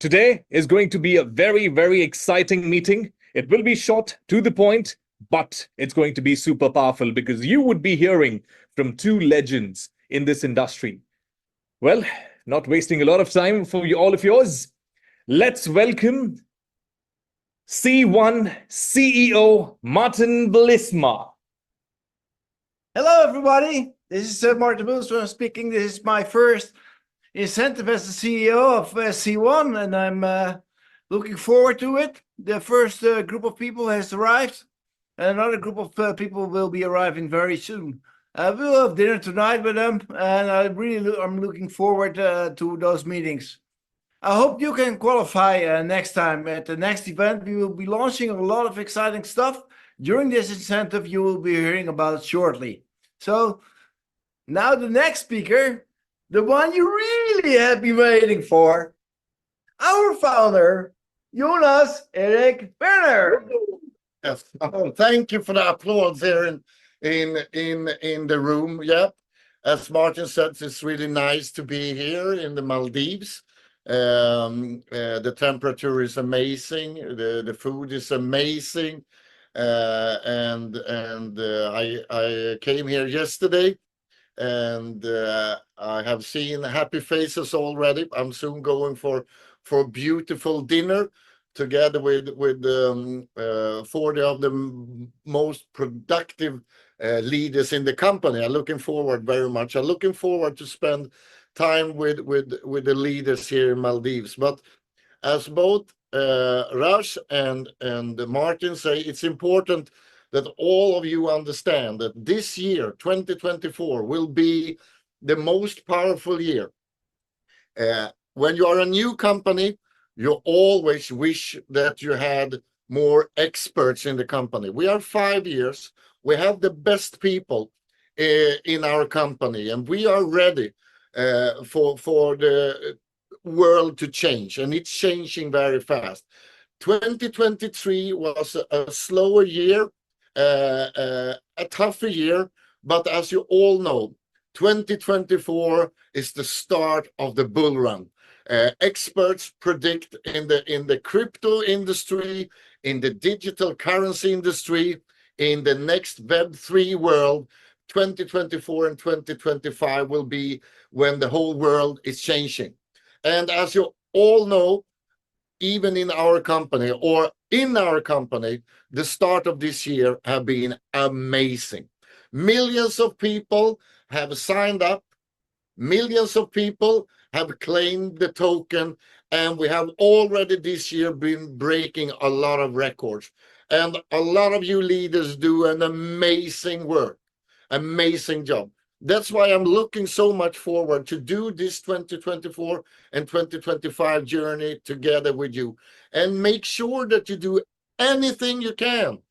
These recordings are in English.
Today is going to be a very, very exciting meeting. It will be short, to the point, but it's going to be super powerful because you would be hearing from two legends in this industry. Well, not wasting a lot of time for all of yours, let's welcome C1 CEO Martin Blisma. Hello, everybody. This is Martin Blisma speaking. This is my first incentive as the CEO of C1, and I'm looking forward to it. The first group of people has arrived, and another group of people will be arriving very soon. We'll have dinner tonight with them, and I'm looking forward to those meetings. I hope you can qualify next time at the next event. We will be launching a lot of exciting stuff. During this incentive, you will be hearing about it shortly. So now the next speaker, the one you really have been waiting for, our founder, Jonas Erik Werner. Yes. Oh, thank you for the applause here in the room. Yeah, as Martin said, it's really nice to be here in the Maldives. The temperature is amazing. The food is amazing. And I came here yesterday, and I have seen happy faces already. I'm soon going for a beautiful dinner together with 40 of the most productive leaders in the company. I'm looking forward very much. I'm looking forward to spend time with the leaders here in Maldives. But as both Raj and Martin say, it's important that all of you understand that this year, 2024, will be the most powerful year. When you are a new company, you always wish that you had more experts in the company. We are 5 years. We have the best people in our company, and we are ready for the world to change, and it's changing very fast. 2023 was a slower year, a tougher year, but as you all know, 2024 is the start of the bull run. Experts predict in the crypto industry, in the digital currency industry, in the next Web3 world, 2024 and 2025 will be when the whole world is changing. And as you all know, even in our company, the start of this year have been amazing. Millions of people have signed up. Millions of people have claimed the token, and we have already this year been breaking a lot of records. And a lot of you leaders do an amazing work, amazing job. That's why I'm looking so much forward to do this 2024 and 2025 journey together with you, and make sure that you do anything you can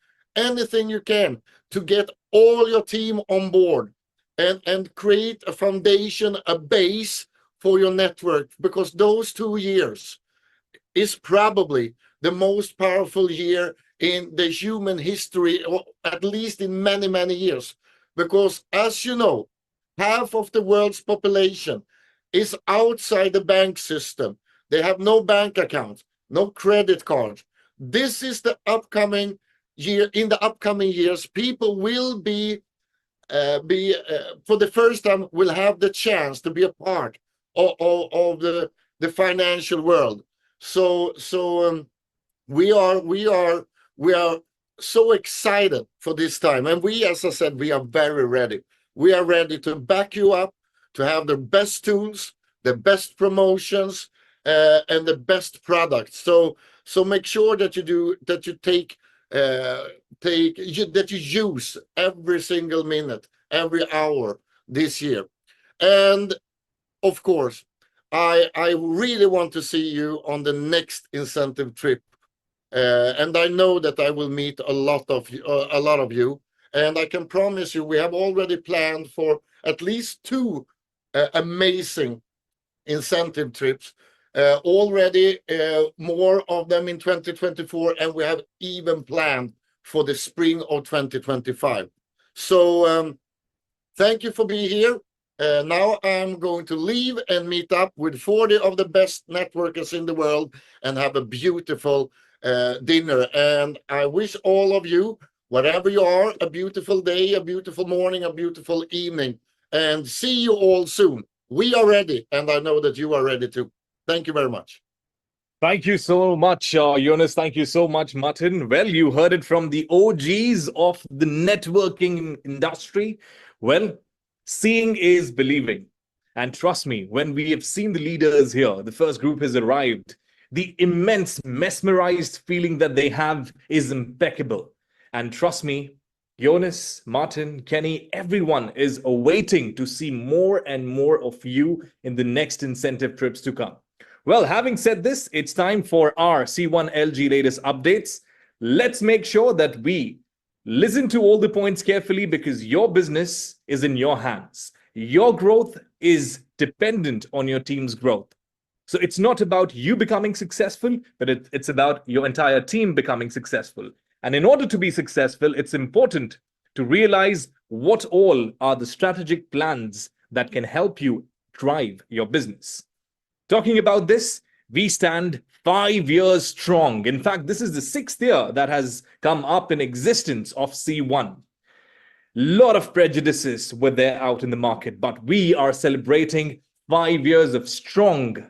to get all your team on board and create a foundation, a base for your network, because those 2 years is probably the most powerful year in the human history, or at least in many, many years. Because as you know, half of the world's population is outside the bank system. They have no bank account, no credit card. This is the upcoming year. In the upcoming years, people will be for the first time, will have the chance to be a part of the financial world. So we are so excited for this time, and we, as I said, we are very ready. We are ready to back you up, to have the best tools, the best promotions, and the best products. So make sure that you use every single minute, every hour this year. And of course, I really want to see you on the next incentive trip. And I know that I will meet a lot of you. And I can promise you, we have already planned for at least 2 amazing incentive trips. Already more of them in 2024, and we have even planned for the spring of 2025. So thank you for being here. Now I'm going to leave and meet up with 40 of the best networkers in the world and have a beautiful dinner. And I wish all of you, wherever you are, a beautiful day, a beautiful morning, a beautiful evening. And see you all soon. We are ready, and I know that you are ready too. Thank you very much. Thank you so much, Jonas. Thank you so much, Martin. Well, you heard it from the OGs of the networking industry. Well, seeing is believing. And trust me, when we have seen the leaders here, the first group has arrived, the immense mesmerized feeling that they have is impeccable. And trust me, Jonas, Martin, Kenny, everyone is awaiting to see more and more of you in the next incentive trips to come. Well, having said this, it's time for our C1 LG latest updates. Let's make sure that we listen to all the points carefully because your business is in your hands. Your growth is dependent on your team's growth. So it's not about you becoming successful, but it's about your entire team becoming successful. And in order to be successful, it's important to realize what all are the strategic plans that can help you drive your business. Talking about this, we stand 5 years strong. In fact, this is the 6th year that has come up in existence of C1. Lot of prejudices were there out in the market, but we are celebrating 5 years of strong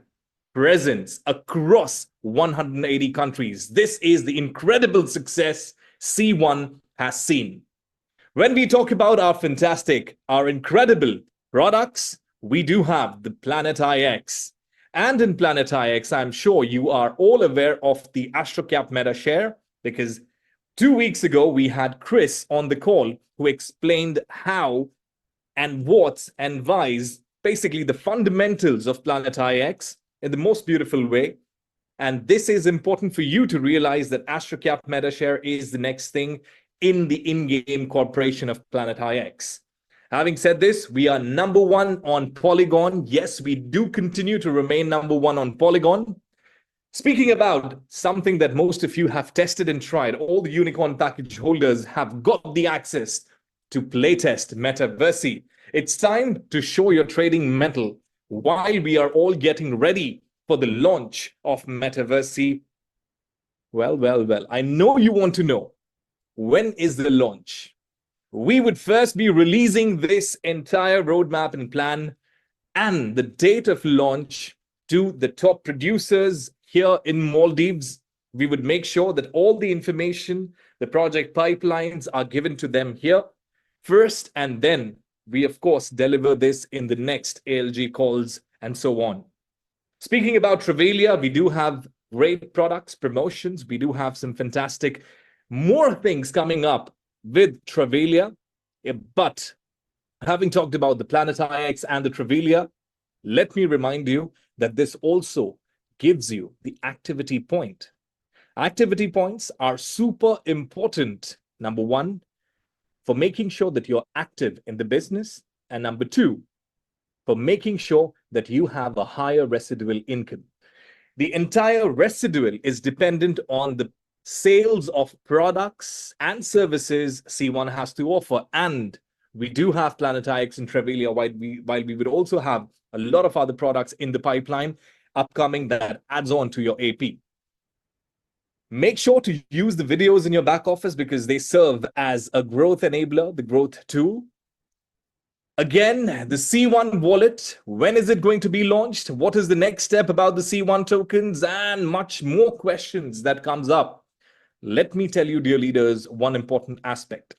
presence across 180 countries. This is the incredible success C1 has seen. When we talk about our fantastic, our incredible products, we do have the Planet IX. And in Planet IX, I'm sure you are all aware of the AstroCap Meta Share because 2 weeks ago, we had Chris on the call who explained how and what and why's basically the fundamentals of Planet IX in the most beautiful way. And this is important for you to realize that AstroCap Meta Share is the next thing in the in-game corporation of Planet IX. Having said this, we are number 1 on Polygon. Yes, we do continue to remain number 1 on Polygon. Speaking about something that most of you have tested and tried, all the unicorn package holders have got the access to playtest Metaverse. It's time to show your trading mettle while we are all getting ready for the launch of Metaverse. Well, I know you want to know, when is the launch? We would first be releasing this entire roadmap and plan and the date of launch to the top producers here in Maldives. We would make sure that all the information, the project pipelines are given to them here first, and then we, of course, deliver this in the next ALG calls and so on. Speaking about Travalia, we do have great products, promotions. We do have some fantastic more things coming up with Travalia. But having talked about the Planet IX and the Travalia, let me remind you that this also gives you the activity point. Activity points are super important. Number 1, for making sure that you're active in the business. And number 2, for making sure that you have a higher residual income. The entire residual is dependent on the sales of products and services C1 has to offer. And we do have Planet IX and Travalia, while we would also have a lot of other products in the pipeline upcoming that adds on to your AP. Make sure to use the videos in your back office because they serve as a growth enabler, the growth tool. Again, the C1 wallet, when is it going to be launched? What is the next step about the C1 tokens? And much more questions that comes up. Let me tell you, dear leaders, one important aspect.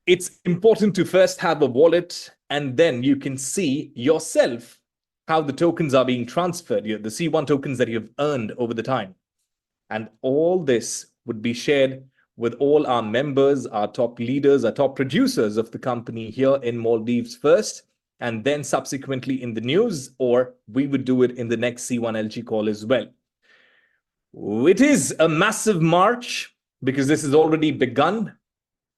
It's important to first have a wallet, and then you can see yourself how the tokens are being transferred, the C1 tokens that you've earned over the time. And all this would be shared with all our members, our top leaders, our top producers of the company here in Maldives first, and then subsequently in the news, or we would do it in the next C1 LG call as well. It is a massive march because this has already begun.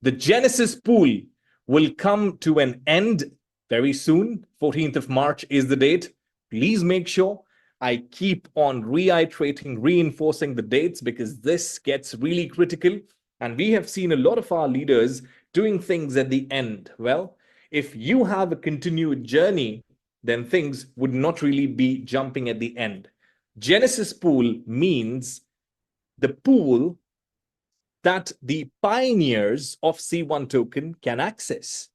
The Genesis pool will come to an end very soon. 14th of March is the date. Please make sure I keep on reiterating, reinforcing the dates because this gets really critical. And we have seen a lot of our leaders doing things at the end. Well, if you have a continued journey, then things would not really be jumping at the end. Genesis pool means the pool that the pioneers of C1 token can access,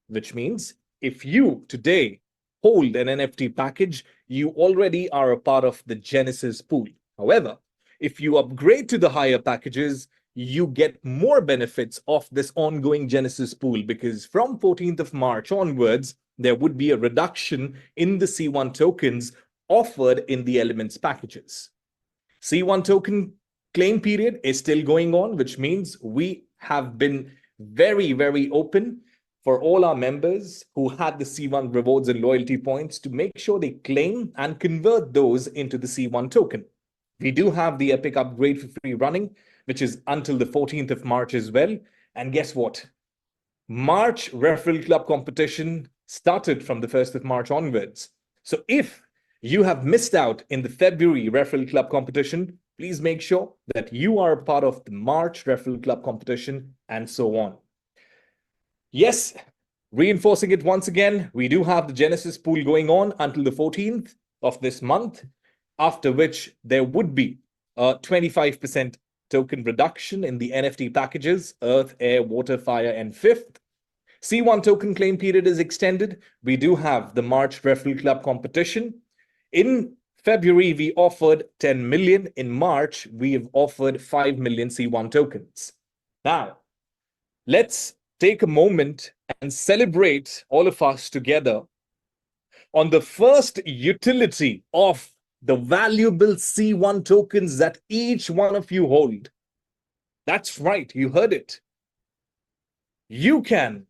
which means if you today hold an NFT package, you already are a part of the Genesis pool. However, if you upgrade to the higher packages, you get more benefits of this ongoing Genesis pool, because from 14th of March onwards, there would be a reduction in the C1 tokens offered in the Elements packages. C1 token claim period is still going on, which means we have been very, very open for all our members who had the C1 rewards and loyalty points to make sure they claim and convert those into the C1 token. We do have the Epic upgrade for free running, which is until the 14th of March as well. And guess what? March Referral Club competition started from the 1st of March onwards. So if you have missed out in the February Referral Club competition, please make sure that you are a part of the March Referral Club competition and so on. Yes, reinforcing it once again, we do have the Genesis pool going on until the 14th of this month, after which there would be a 25% token reduction in the NFT packages, Earth, Air, Water, Fire, and Fifth. C1 token claim period is extended. We do have the March Referral Club competition. In February, we offered 10 million. In March, we have offered 5 million C1 tokens. Now, let's take a moment and celebrate all of us together on the first utility of the valuable C1 tokens that each one of you hold. That's right, you heard it. You can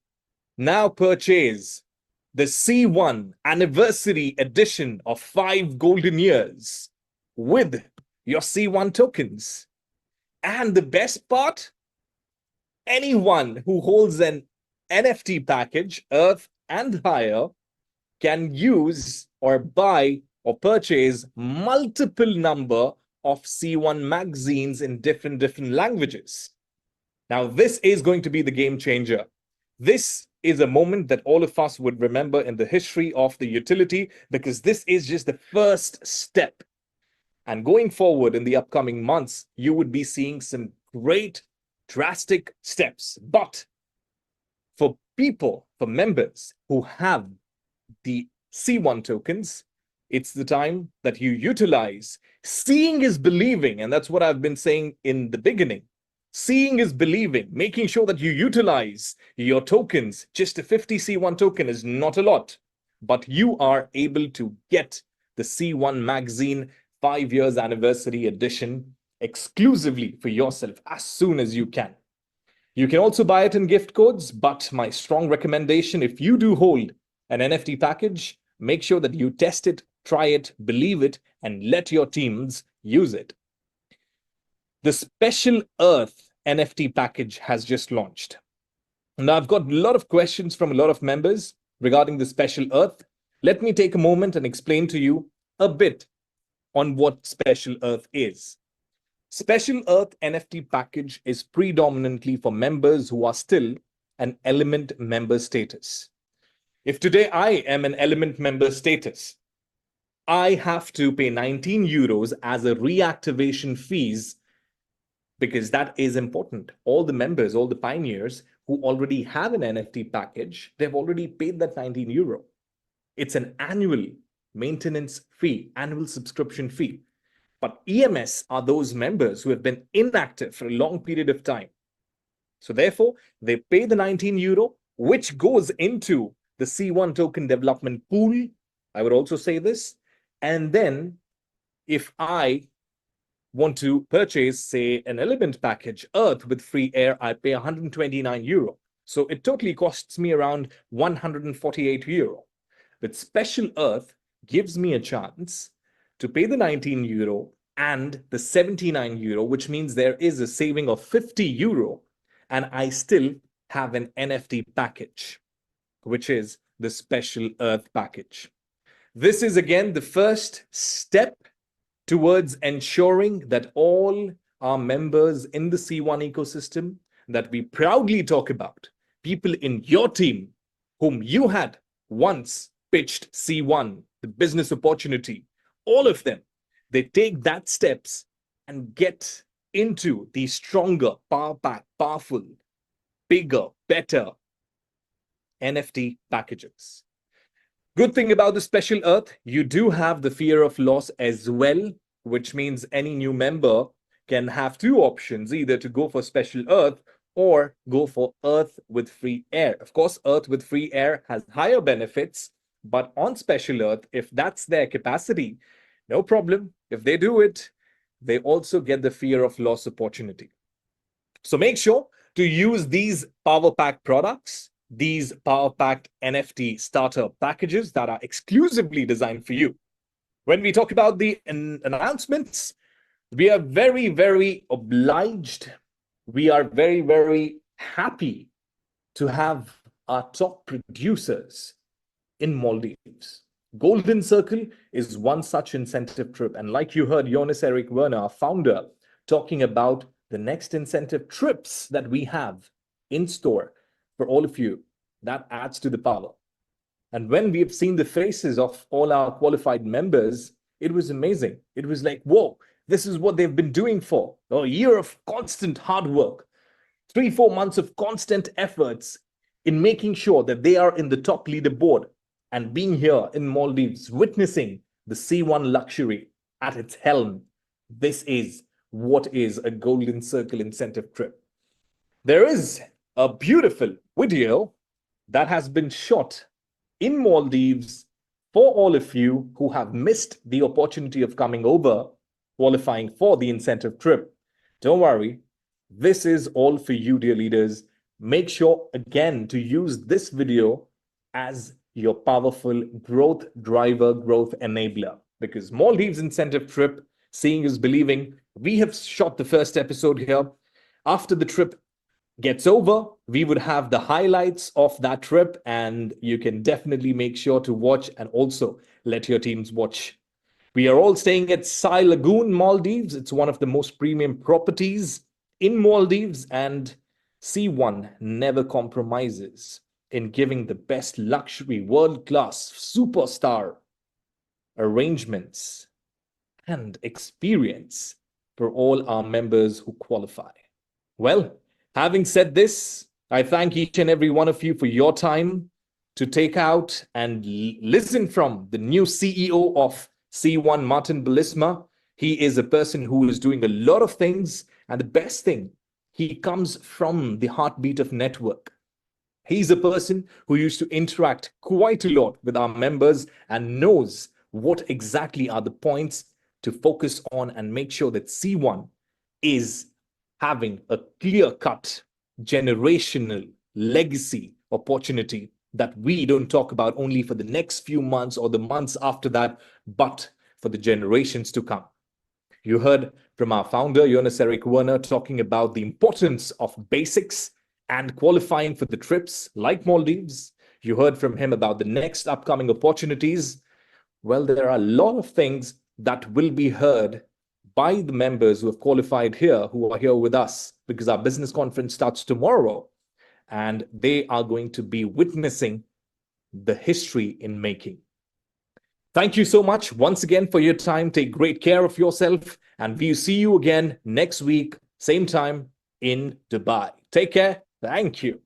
now purchase the C1 anniversary edition of 5 golden years with your C1 tokens. And the best part, anyone who holds an NFT package, Earth and higher, can use or buy or purchase multiple number of C1 magazines in different languages. Now, this is going to be the game changer. This is a moment that all of us would remember in the history of the utility, because this is just the first step. And going forward in the upcoming months, you would be seeing some great drastic steps. But for people, for members who have the C1 tokens, it's the time that you utilize. Seeing is believing, and that's what I've been saying in the beginning. Seeing is believing, making sure that you utilize your tokens. Just a 50 C1 token is not a lot, but you are able to get the C1 magazine 5 years anniversary edition exclusively for yourself as soon as you can. You can also buy it in gift codes, but my strong recommendation, if you do hold an NFT package, make sure that you test it, try it, believe it, and let your teams use it. The Special Earth NFT package has just launched. Now, I've got a lot of questions from a lot of members regarding the Special Earth. Let me take a moment and explain to you a bit on what Special Earth is. Special Earth NFT package is predominantly for members who are still an Element member status. If today I am an Element member status, I have to pay 19 euros as a reactivation fees, because that is important. All the members, all the pioneers who already have an NFT package, they've already paid that 19 euro. It's an annual maintenance fee, annual subscription fee. But EMS are those members who have been inactive for a long period of time. So therefore, they pay the 19 euro, which goes into the C1 token development pool. I would also say this. And then if I want to purchase, say, an Element package, Earth with free air, I pay 129 euro. So it totally costs me around 148 euro. But Special Earth gives me a chance to pay the 19 euro and the 79 euro, which means there is a saving of 50 euro, and I still have an NFT package, which is the Special Earth package. This is again the first step towards ensuring that all our members in the C1 ecosystem that we proudly talk about, people in your team whom you had once pitched C1, the business opportunity, all of them, they take that steps and get into the stronger, powerful, bigger, better NFT packages. Good thing about the Special Earth, you do have the fear of loss as well, which means any new member can have two options, either to go for Special Earth or go for Earth with free air. Of course, Earth with free air has higher benefits, but on Special Earth, if that's their capacity, no problem. If they do it, they also get the fear of loss opportunity. So make sure to use these Power Pack products, these Power Pack NFT starter packages that are exclusively designed for you. When we talk about the announcements, we are very, very obliged. We are very, very happy to have our top producers in Maldives. Golden Circle is one such incentive trip. And like you heard Jonas Erik Werner, our founder, talking about the next incentive trips that we have in store for all of you, that adds to the power. And when we have seen the faces of all our qualified members, it was amazing. It was like, whoa, this is what they've been doing for a year of constant hard work, 3-4 months of constant efforts in making sure that they are in the top leaderboard and being here in Maldives, witnessing the C1 luxury at its helm. This is what is a Golden Circle incentive trip. There is a beautiful video that has been shot in Maldives for all of you who have missed the opportunity of coming over, qualifying for the incentive trip. Don't worry, this is all for you, dear leaders. Make sure again to use this video as your powerful growth driver, growth enabler, because Maldives incentive trip, seeing is believing. We have shot the first episode here. After the trip gets over, we would have the highlights of that trip, and you can definitely make sure to watch and also let your teams watch. We are all staying at Sai Lagoon, Maldives. It's one of the most premium properties in Maldives, and C1 never compromises in giving the best luxury, world-class, superstar arrangements and experience for all our members who qualify. Well, having said this, I thank each and every one of you for your time to take out and listen from the new CEO of C1, Martin Belisma. He is a person who is doing a lot of things, and the best thing, he comes from the heartbeat of network. He's a person who used to interact quite a lot with our members and knows what exactly are the points to focus on and make sure that C1 is having a clear-cut generational legacy opportunity that we don't talk about only for the next few months or the months after that, but for the generations to come. You heard from our founder, Jonas Erik Werner, talking about the importance of basics and qualifying for the trips like Maldives. You heard from him about the next upcoming opportunities. Well, there are a lot of things that will be heard by the members who have qualified here, who are here with us, because our business conference starts tomorrow, and they are going to be witnessing the history in making. Thank you so much once again for your time. Take great care of yourself, and we'll see you again next week, same time in Dubai. Take care. Thank you.